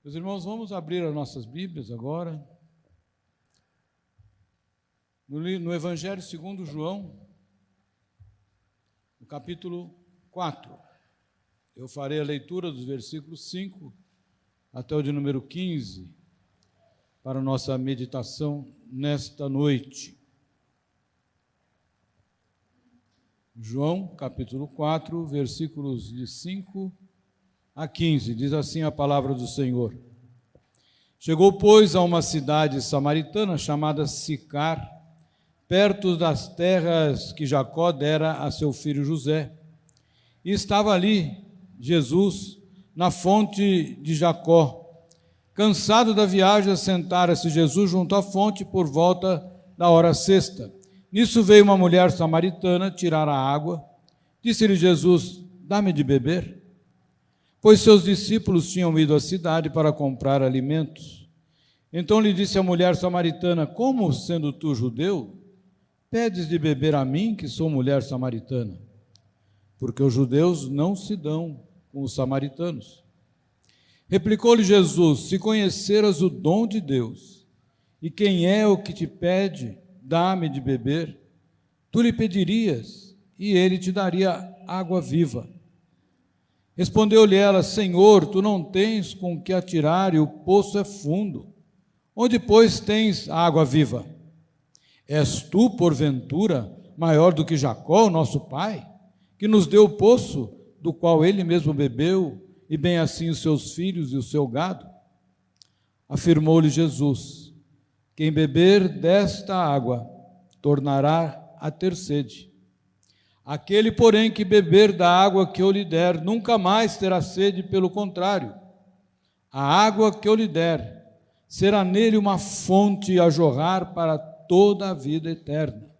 Meus irmãos, vamos abrir as nossas Bíblias agora. No Evangelho segundo João, no capítulo 4. Eu farei a leitura dos versículos 5 até o de número 15, para a nossa meditação nesta noite. João, capítulo 4, versículos de 5 a 15, diz assim a palavra do Senhor. Chegou, pois, a uma cidade samaritana chamada Sicar, perto das terras que Jacó dera a seu filho José. E estava ali Jesus, na fonte de Jacó. Cansado da viagem, assentara-se Jesus junto à fonte por volta da hora sexta. Nisso veio uma mulher samaritana tirar a água. Disse-lhe Jesus: dá-me de beber. Pois seus discípulos tinham ido à cidade para comprar alimentos. Então lhe disse a mulher samaritana: como, sendo tu judeu, pedes de beber a mim, que sou mulher samaritana? Porque os judeus não se dão com os samaritanos. Replicou-lhe Jesus: se conheceras o dom de Deus, e quem é o que te pede, dá-me de beber, tu lhe pedirias, e ele te daria água viva. Respondeu-lhe ela: Senhor, tu não tens com que atirar, e o poço é fundo. Onde, pois, tens água viva? És tu, porventura, maior do que Jacó, nosso pai, que nos deu o poço, do qual ele mesmo bebeu, e bem assim os seus filhos e o seu gado? Afirmou-lhe Jesus: quem beber desta água tornará a ter sede. Aquele, porém, que beber da água que eu lhe der, nunca mais terá sede, pelo contrário, a água que eu lhe der será nele uma fonte a jorrar para toda a vida eterna,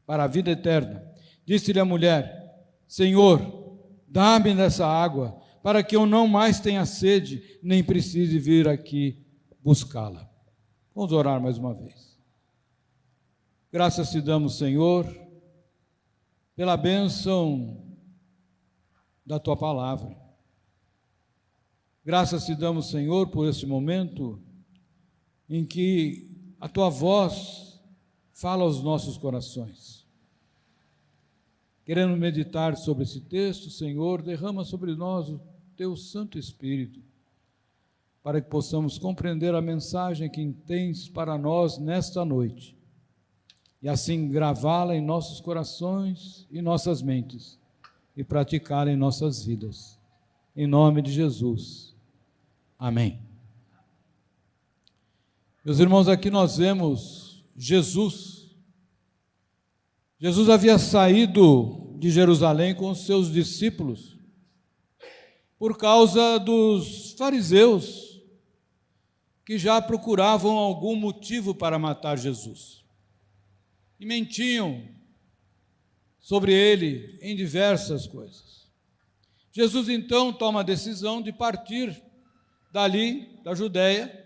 para a vida eterna. Disse-lhe a mulher: Senhor, dá-me dessa água, para que eu não mais tenha sede, nem precise vir aqui buscá-la. Vamos orar mais uma vez. Graças te damos, Senhor, pela bênção da Tua palavra. Graças te damos, Senhor, por esse momento em que a Tua voz fala aos nossos corações. Querendo meditar sobre esse texto, Senhor, derrama sobre nós o Teu Santo Espírito, para que possamos compreender a mensagem que tens para nós nesta noite, e assim gravá-la em nossos corações e nossas mentes, e praticá-la em nossas vidas. Em nome de Jesus. Amém. Meus irmãos, aqui nós vemos Jesus. Jesus havia saído de Jerusalém com os seus discípulos por causa dos fariseus, que já procuravam algum motivo para matar Jesus. E mentiam sobre ele em diversas coisas. Jesus então toma a decisão de partir dali, da Judéia,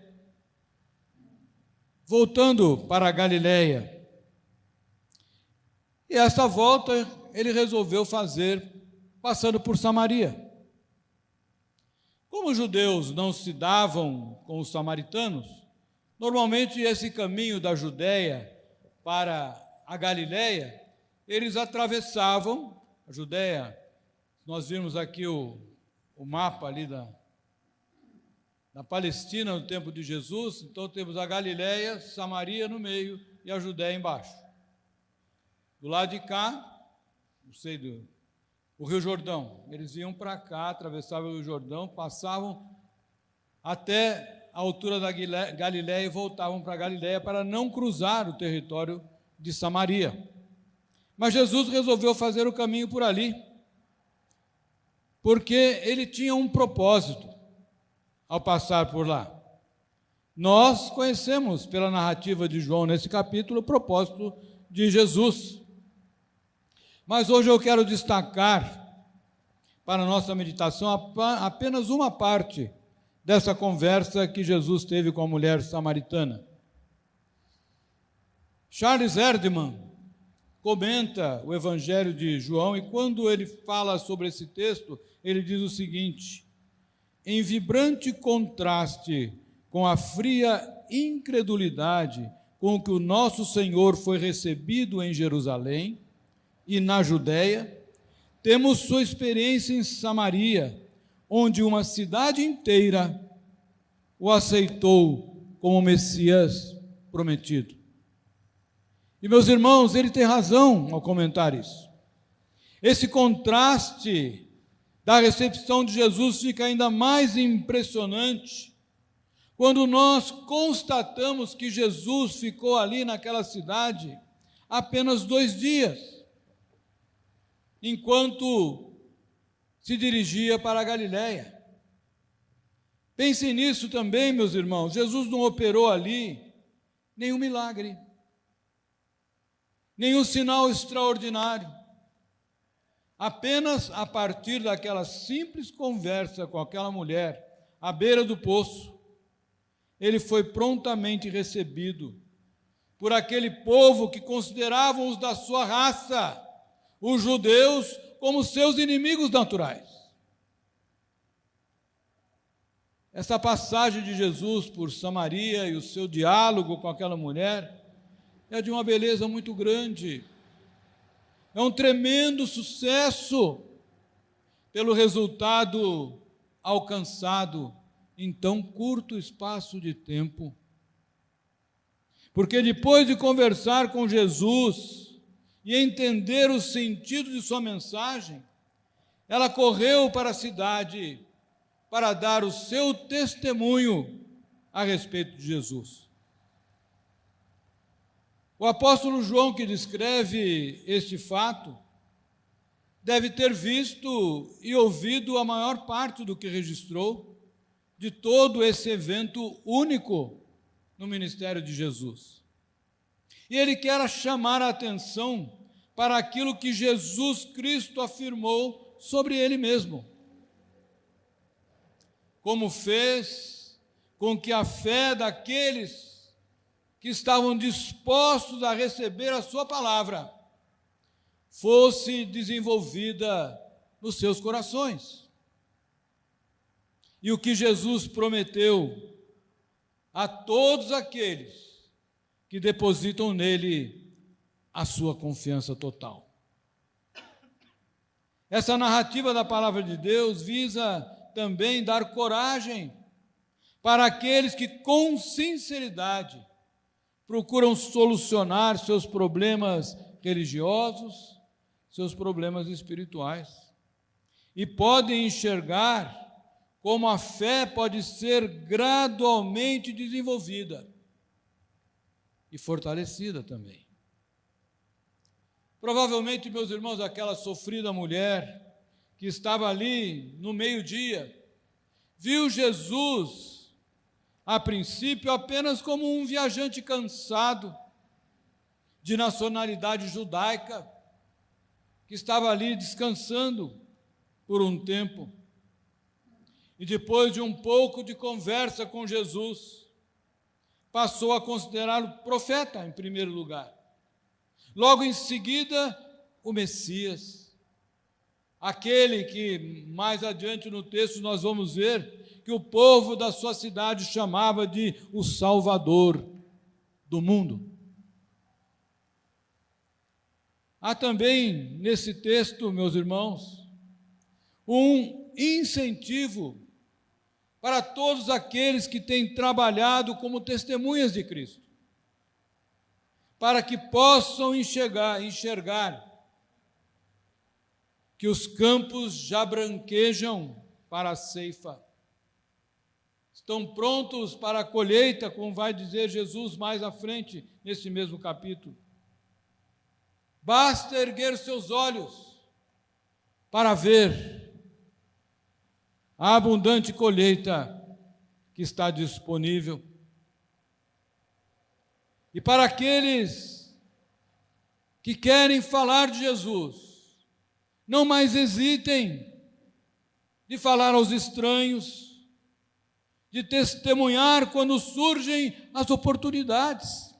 voltando para a Galileia. E essa volta ele resolveu fazer passando por Samaria. Como os judeus não se davam com os samaritanos, normalmente esse caminho da Judéia para a Galileia, eles atravessavam a Judéia. Nós vimos aqui o mapa ali da Palestina no tempo de Jesus. Então temos a Galileia, Samaria no meio e a Judéia embaixo. Do lado de cá, o Rio Jordão. Eles iam para cá, atravessavam o Rio Jordão, passavam até a altura da Galileia e voltavam para a Galileia para não cruzar o território de Samaria. Mas Jesus resolveu fazer o caminho por ali, porque ele tinha um propósito ao passar por lá. Nós conhecemos pela narrativa de João nesse capítulo o propósito de Jesus. Mas hoje eu quero destacar para a nossa meditação apenas uma parte dessa conversa que Jesus teve com a mulher samaritana. Charles Erdmann comenta o Evangelho de João, e quando ele fala sobre esse texto, ele diz o seguinte: em vibrante contraste com a fria incredulidade com que o nosso Senhor foi recebido em Jerusalém e na Judéia, temos sua experiência em Samaria, onde uma cidade inteira o aceitou como Messias prometido. E, meus irmãos, ele tem razão ao comentar isso. Esse contraste da recepção de Jesus fica ainda mais impressionante quando nós constatamos que Jesus ficou ali naquela cidade apenas 2 dias, enquanto se dirigia para a Galiléia. Pensem nisso também, meus irmãos. Jesus não operou ali nenhum milagre, nenhum sinal extraordinário. Apenas a partir daquela simples conversa com aquela mulher à beira do poço, ele foi prontamente recebido por aquele povo que consideravam os da sua raça, os judeus, como seus inimigos naturais. Essa passagem de Jesus por Samaria e o seu diálogo com aquela mulher é de uma beleza muito grande. É um tremendo sucesso pelo resultado alcançado em tão curto espaço de tempo. Porque depois de conversar com Jesus e entender o sentido de sua mensagem, ela correu para a cidade para dar o seu testemunho a respeito de Jesus. O apóstolo João, que descreve este fato, deve ter visto e ouvido a maior parte do que registrou de todo esse evento único no ministério de Jesus. E ele quer chamar a atenção para aquilo que Jesus Cristo afirmou sobre ele mesmo. Como fez com que a fé daqueles que estavam dispostos a receber a sua palavra fosse desenvolvida nos seus corações. E o que Jesus prometeu a todos aqueles que depositam nele a sua confiança total. Essa narrativa da palavra de Deus visa também dar coragem para aqueles que com sinceridade procuram solucionar seus problemas religiosos, seus problemas espirituais, e podem enxergar como a fé pode ser gradualmente desenvolvida e fortalecida também. Provavelmente, meus irmãos, aquela sofrida mulher que estava ali no meio-dia, viu Jesus, a princípio, apenas como um viajante cansado, de nacionalidade judaica, que estava ali descansando por um tempo. E depois de um pouco de conversa com Jesus, passou a considerá-lo profeta em primeiro lugar. Logo em seguida, o Messias, aquele que mais adiante no texto nós vamos ver que o povo da sua cidade chamava de o Salvador do mundo. Há também nesse texto, meus irmãos, um incentivo para todos aqueles que têm trabalhado como testemunhas de Cristo, para que possam enxergar que os campos já branquejam para a ceifa, estão prontos para a colheita, como vai dizer Jesus mais à frente, nesse mesmo capítulo. Basta erguer seus olhos para ver a abundante colheita que está disponível. E para aqueles que querem falar de Jesus, não mais hesitem de falar aos estranhos, de testemunhar quando surgem as oportunidades.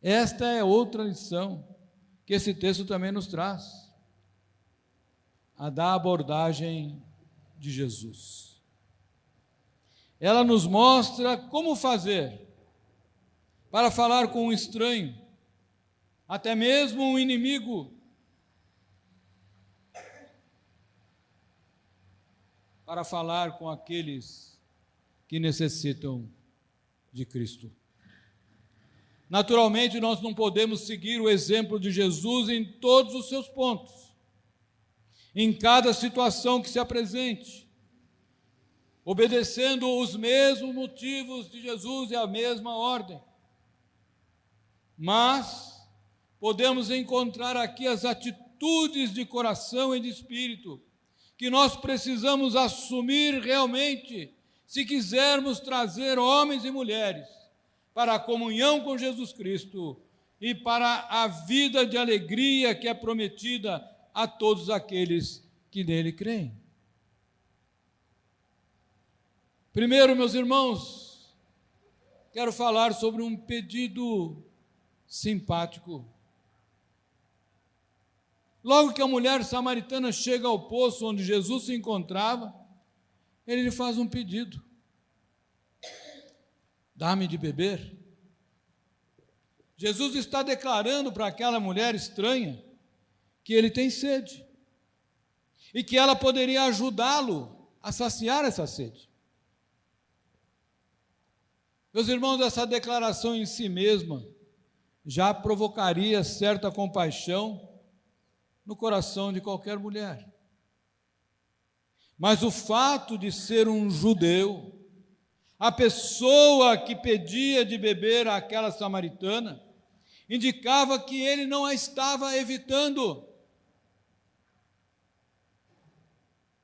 Esta é outra lição que esse texto também nos traz. da abordagem de Jesus. Ela nos mostra como fazer para falar com um estranho, até mesmo um inimigo, para falar com aqueles que necessitam de Cristo. Naturalmente, nós não podemos seguir o exemplo de Jesus em todos os seus pontos, em cada situação que se apresente, obedecendo os mesmos motivos de Jesus e a mesma ordem. Mas podemos encontrar aqui as atitudes de coração e de espírito que nós precisamos assumir realmente, se quisermos trazer homens e mulheres para a comunhão com Jesus Cristo e para a vida de alegria que é prometida a todos aqueles que nele creem. Primeiro, meus irmãos, quero falar sobre um pedido simpático. Logo que a mulher samaritana chega ao poço onde Jesus se encontrava, ele lhe faz um pedido: dá-me de beber. Jesus está declarando para aquela mulher estranha que ele tem sede e que ela poderia ajudá-lo a saciar essa sede. Meus irmãos, essa declaração em si mesma já provocaria certa compaixão no coração de qualquer mulher. Mas o fato de ser um judeu, a pessoa que pedia de beber àquela samaritana, indicava que ele não a estava evitando,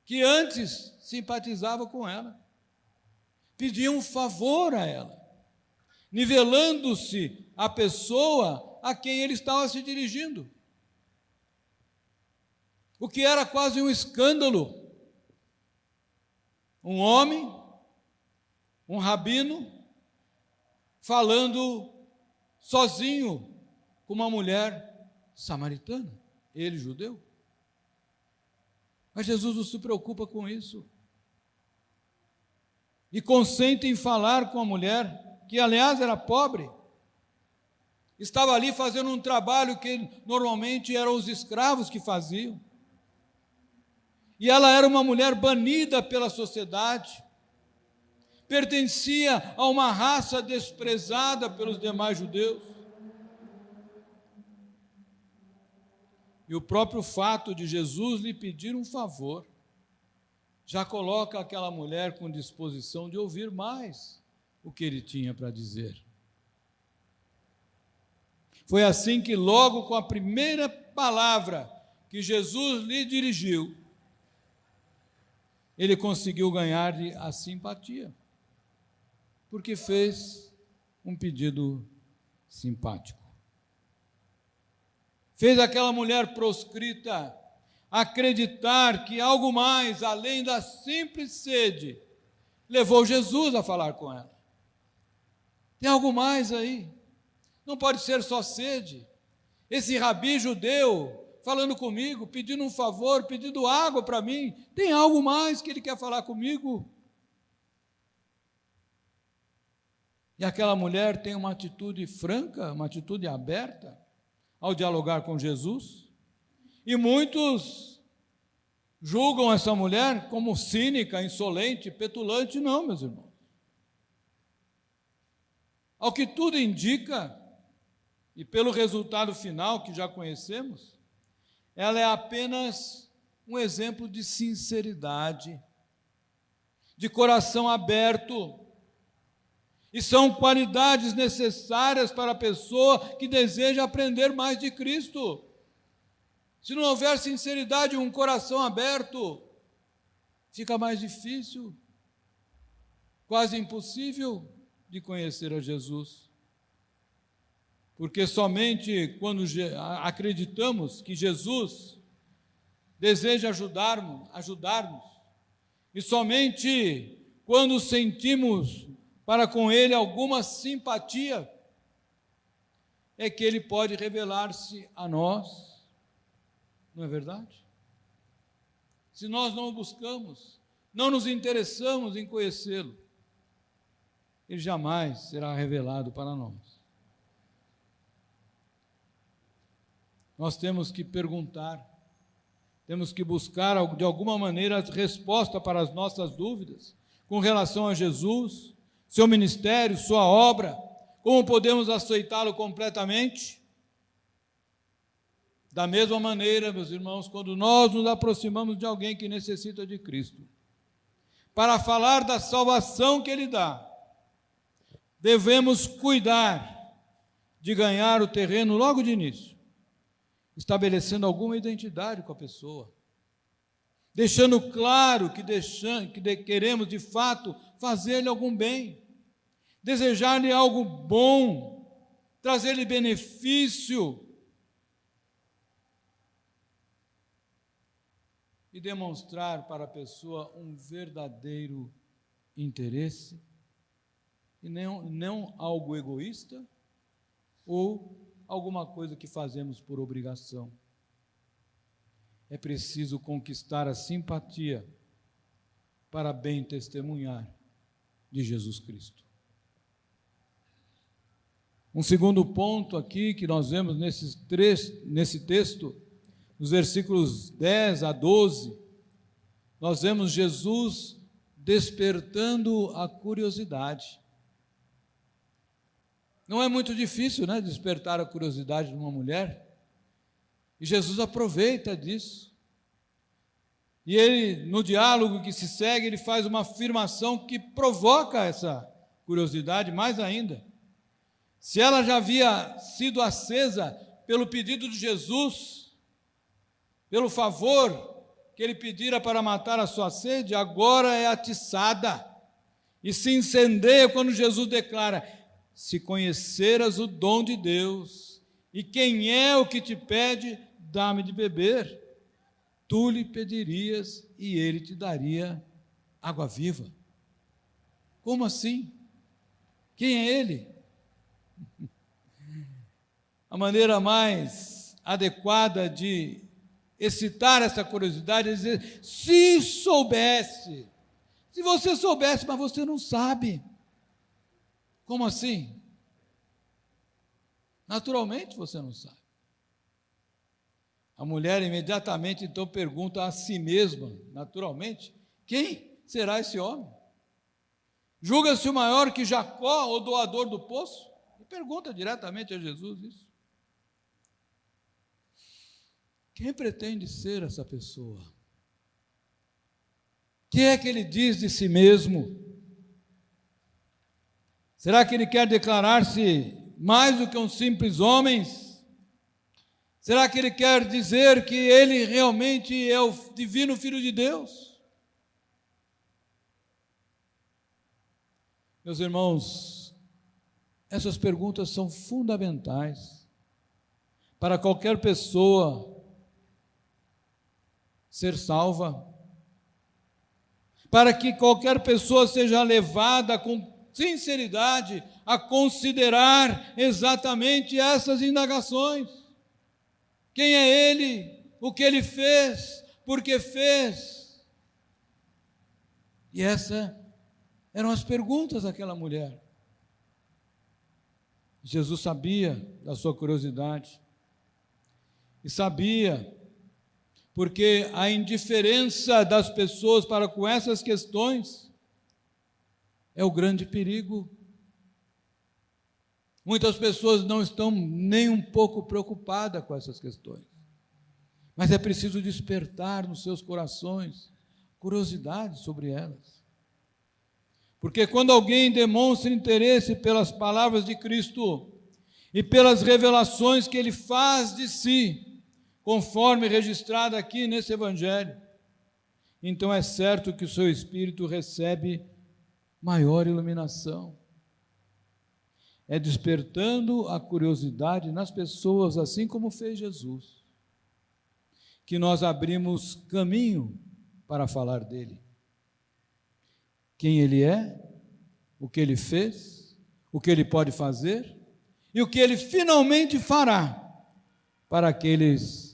que antes simpatizava com ela, pedia um favor a ela, nivelando-se a pessoa a quem ele estava se dirigindo. O que era quase um escândalo. Um homem, um rabino, falando sozinho com uma mulher samaritana, ele judeu. Mas Jesus não se preocupa com isso. E consente em falar com a mulher, que aliás era pobre, estava ali fazendo um trabalho que normalmente eram os escravos que faziam. E ela era uma mulher banida pela sociedade, pertencia a uma raça desprezada pelos demais judeus. E o próprio fato de Jesus lhe pedir um favor já coloca aquela mulher com disposição de ouvir mais o que ele tinha para dizer. Foi assim que logo com a primeira palavra que Jesus lhe dirigiu, ele conseguiu ganhar-lhe a simpatia, porque fez um pedido simpático. Fez aquela mulher proscrita acreditar que algo mais, além da simples sede, levou Jesus a falar com ela. Tem algo mais aí. Não pode ser só sede. Esse rabi judeu falando comigo, pedindo um favor, pedindo água para mim, tem algo mais que ele quer falar comigo? E aquela mulher tem uma atitude franca, uma atitude aberta ao dialogar com Jesus. E muitos julgam essa mulher como cínica, insolente, petulante. Não, meus irmãos. Ao que tudo indica, e pelo resultado final que já conhecemos, ela é apenas um exemplo de sinceridade, de coração aberto, e são qualidades necessárias para a pessoa que deseja aprender mais de Cristo. Se não houver sinceridade e um coração aberto, fica mais difícil, quase impossível de conhecer a Jesus. Porque somente quando acreditamos que Jesus deseja ajudar-nos, e somente quando sentimos para com Ele alguma simpatia, é que Ele pode revelar-se a nós, não é verdade? se nós não o buscamos, não nos interessamos em conhecê-lo, ele jamais será revelado para nós. Nós temos que perguntar, temos que buscar de alguma maneira a resposta para as nossas dúvidas com relação a Jesus, seu ministério, sua obra, como podemos aceitá-lo completamente. Da mesma maneira, meus irmãos, quando nós nos aproximamos de alguém que necessita de Cristo, para falar da salvação que Ele dá, devemos cuidar de ganhar o terreno logo de início, estabelecendo alguma identidade com a pessoa, deixando claro que queremos de fato fazer-lhe algum bem, desejar-lhe algo bom, trazer-lhe benefício, e demonstrar para a pessoa um verdadeiro interesse, e não algo egoísta ou alguma coisa que fazemos por obrigação. É preciso conquistar a simpatia para bem testemunhar de Jesus Cristo. Um segundo ponto aqui que nós vemos nesse texto, nos versículos 10 a 12, nós vemos Jesus despertando a curiosidade. Não é muito difícil, né, despertar a curiosidade de uma mulher, e Jesus aproveita disso. E ele, no diálogo que se segue, ele faz uma afirmação que provoca essa curiosidade mais ainda. Se ela já havia sido acesa pelo pedido de Jesus, pelo favor que ele pedira para matar a sua sede, agora é atiçada e se incendeia quando Jesus declara: se conheceras o dom de Deus, e quem é o que te pede, dá-me de beber, tu lhe pedirias e ele te daria água viva. Como assim? Quem é ele? A maneira mais adequada de excitar essa curiosidade é dizer: se soubesse, se você soubesse, mas você não sabe. Como assim? Naturalmente você não sabe. A mulher imediatamente então pergunta a si mesma, naturalmente: quem será esse homem? Julga-se o maior que Jacó, o doador do poço? E pergunta diretamente a Jesus isso. Quem pretende ser essa pessoa? O que é que ele diz de si mesmo? Será que ele quer declarar-se mais do que um simples homem? Será que ele quer dizer que ele realmente é o divino Filho de Deus? Meus irmãos, essas perguntas são fundamentais para qualquer pessoa ser salva, para que qualquer pessoa seja levada com sinceridade a considerar exatamente essas indagações. Quem é ele? O que ele fez? Por que fez? E essas eram as perguntas daquela mulher. Jesus sabia da sua curiosidade e sabia porque a indiferença das pessoas para com essas questões é o grande perigo. Muitas pessoas não estão nem um pouco preocupadas com essas questões, mas é preciso despertar nos seus corações curiosidade sobre elas. Porque quando alguém demonstra interesse pelas palavras de Cristo e pelas revelações que Ele faz de si, conforme registrado aqui nesse Evangelho, então é certo que o seu espírito recebe maior iluminação. É despertando a curiosidade nas pessoas, assim como fez Jesus, que nós abrimos caminho para falar dele. Quem ele é, o que ele fez, o que ele pode fazer e o que ele finalmente fará para aqueles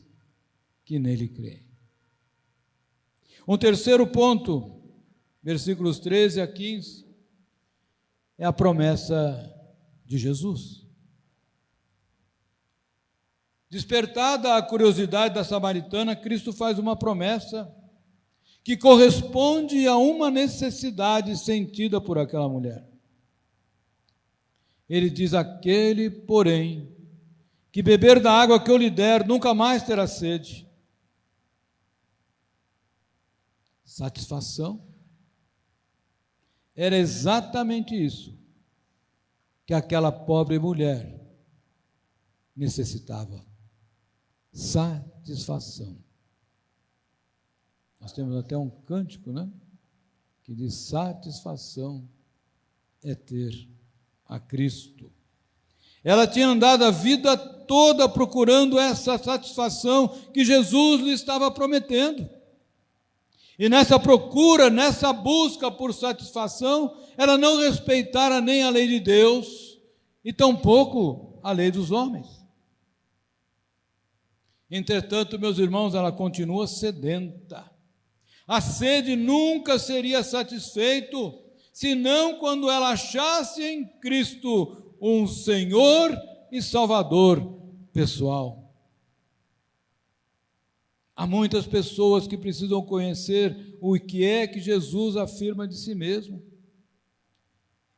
que nele creem. Um terceiro ponto, versículos 13 a 15, é a promessa de Jesus. Despertada a curiosidade da samaritana, Cristo faz uma promessa que corresponde a uma necessidade sentida por aquela mulher. Ele diz: aquele, porém, que beber da água que eu lhe der, nunca mais terá sede. Satisfação. Era exatamente isso que aquela pobre mulher necessitava. Satisfação. Nós temos até um cântico, né? Que diz: satisfação é ter a Cristo. Ela tinha andado a vida toda procurando essa satisfação que Jesus lhe estava prometendo. E nessa procura, nessa busca por satisfação, ela não respeitara nem a lei de Deus e tampouco a lei dos homens. Entretanto, meus irmãos, ela continua sedenta. A sede nunca seria satisfeito, senão quando ela achasse em Cristo um Senhor e Salvador pessoal. Há muitas pessoas que precisam conhecer o que é que Jesus afirma de si mesmo.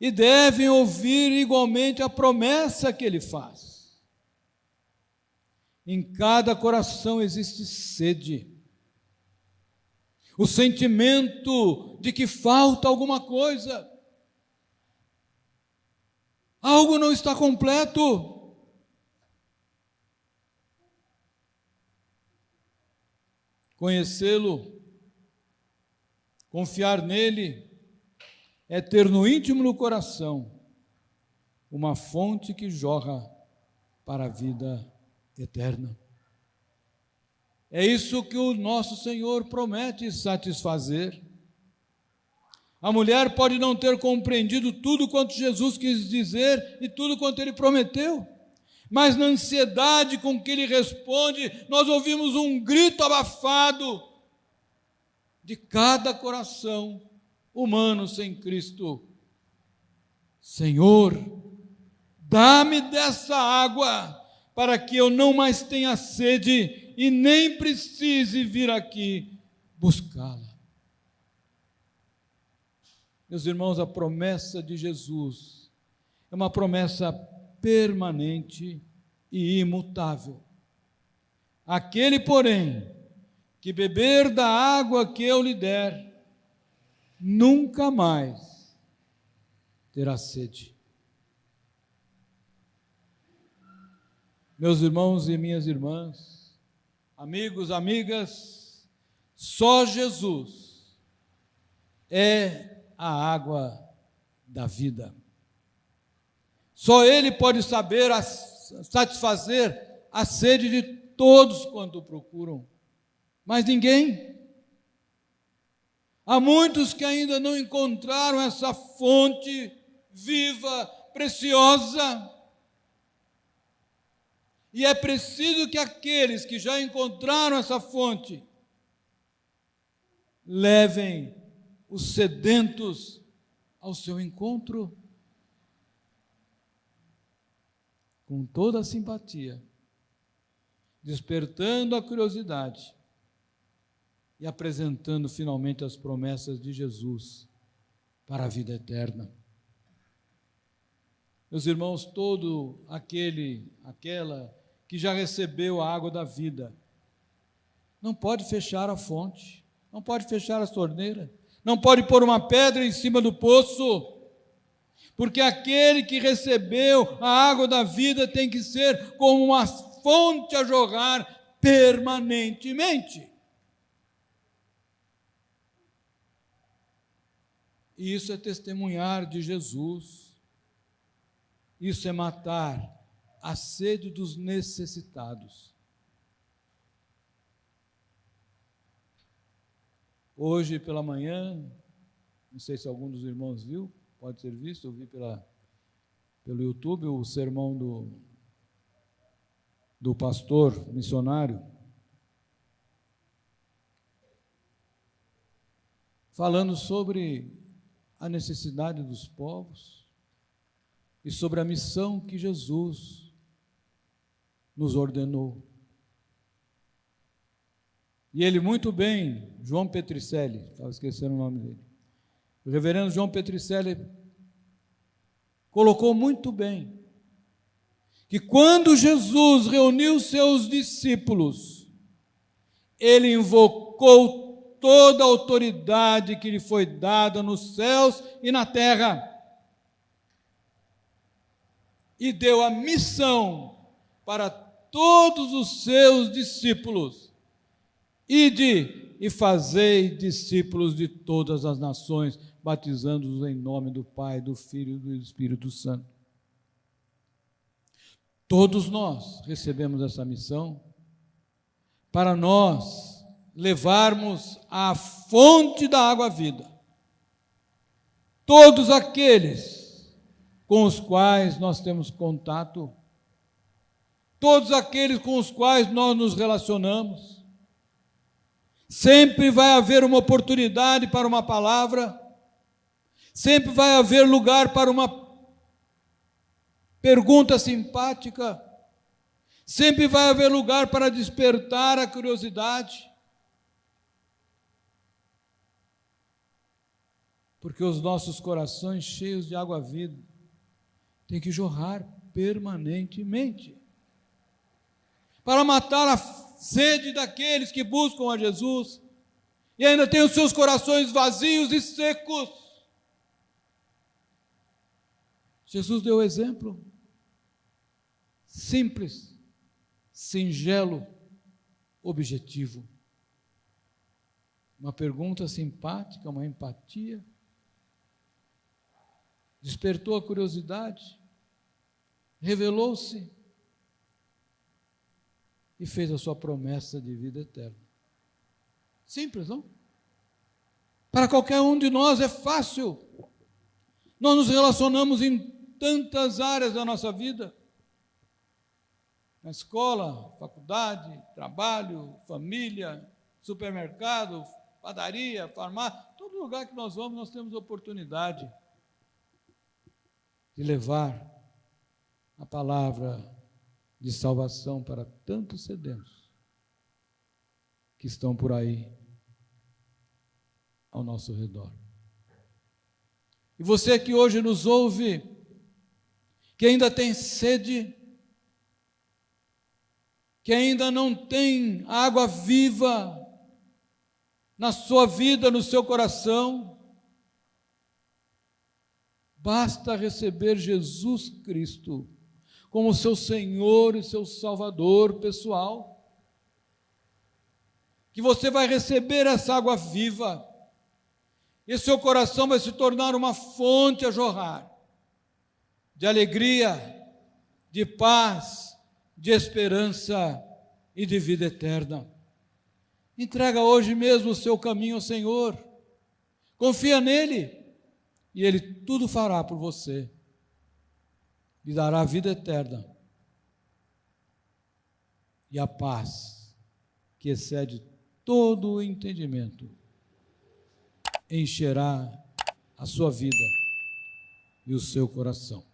E devem ouvir igualmente a promessa que ele faz. Em cada coração existe sede. O sentimento de que falta alguma coisa. Algo não está completo. Conhecê-lo, confiar nele, é ter no íntimo do coração uma fonte que jorra para a vida eterna. É isso que o nosso Senhor promete satisfazer. A mulher pode não ter compreendido tudo quanto Jesus quis dizer e tudo quanto ele prometeu, mas na ansiedade com que ele responde, nós ouvimos um grito abafado de cada coração humano sem Cristo: Senhor, dá-me dessa água, para que eu não mais tenha sede e nem precise vir aqui buscá-la. Meus irmãos, a promessa de Jesus é uma promessa permanente e imutável. Aquele, porém, que beber da água que eu lhe der, nunca mais terá sede. Meus irmãos e minhas irmãs, amigos, amigas, só Jesus é a água da vida. Só Ele pode satisfazer a sede de todos quanto o procuram, mas ninguém. Há muitos que ainda não encontraram essa fonte viva, preciosa. E é preciso que aqueles que já encontraram essa fonte levem os sedentos ao seu encontro. Com toda a simpatia, despertando a curiosidade e apresentando finalmente as promessas de Jesus para a vida eterna. Meus irmãos, todo aquela que já recebeu a água da vida, não pode fechar a fonte, não pode fechar a torneira, não pode pôr uma pedra em cima do poço, porque aquele que recebeu a água da vida tem que ser como uma fonte a jorrar permanentemente. E isso é testemunhar de Jesus, isso é matar a sede dos necessitados. Hoje pela manhã, não sei se algum dos irmãos viu, pode ser visto, eu vi pelo YouTube o sermão do pastor missionário. falando sobre a necessidade dos povos e sobre a missão que Jesus nos ordenou. E ele muito bem, João Petricelli, estava esquecendo o nome dele, o reverendo João Petricelli colocou muito bem que quando Jesus reuniu seus discípulos, ele invocou toda a autoridade que lhe foi dada nos céus e na terra e deu a missão para todos os seus discípulos: ide e fazei discípulos de todas as nações, batizando-os em nome do Pai, do Filho e do Espírito Santo. Todos nós recebemos essa missão para nós levarmos a fonte da água vida todos aqueles com os quais nós temos contato, todos aqueles com os quais nós nos relacionamos. Sempre vai haver uma oportunidade para uma palavra, sempre vai haver lugar para uma pergunta simpática, sempre vai haver lugar para despertar a curiosidade, porque os nossos corações cheios de água viva têm que jorrar permanentemente para matar a sede daqueles que buscam a Jesus e ainda têm os seus corações vazios e secos. Jesus deu exemplo simples, singelo, objetivo. Uma pergunta simpática, uma empatia, despertou a curiosidade, revelou-se e fez a sua promessa de vida eterna. Simples, não? Para qualquer um de nós é fácil. Nós nos relacionamos em tantas áreas da nossa vida. Na escola, faculdade, trabalho, família, supermercado, padaria, farmácia, todo lugar que nós vamos, nós temos oportunidade de levar a palavra de salvação para tantos sedentos que estão por aí ao nosso redor. E você que hoje nos ouve, que ainda tem sede, que ainda não tem água viva na sua vida, no seu coração, basta receber Jesus Cristo como seu Senhor e seu Salvador pessoal, que você vai receber essa água viva, e seu coração vai se tornar uma fonte a jorrar, de alegria, de paz, de esperança e de vida eterna. Entrega hoje mesmo o seu caminho ao Senhor, confia nele, e Ele tudo fará por você, lhe dará a vida eterna e a paz que excede todo o entendimento, encherá a sua vida e o seu coração.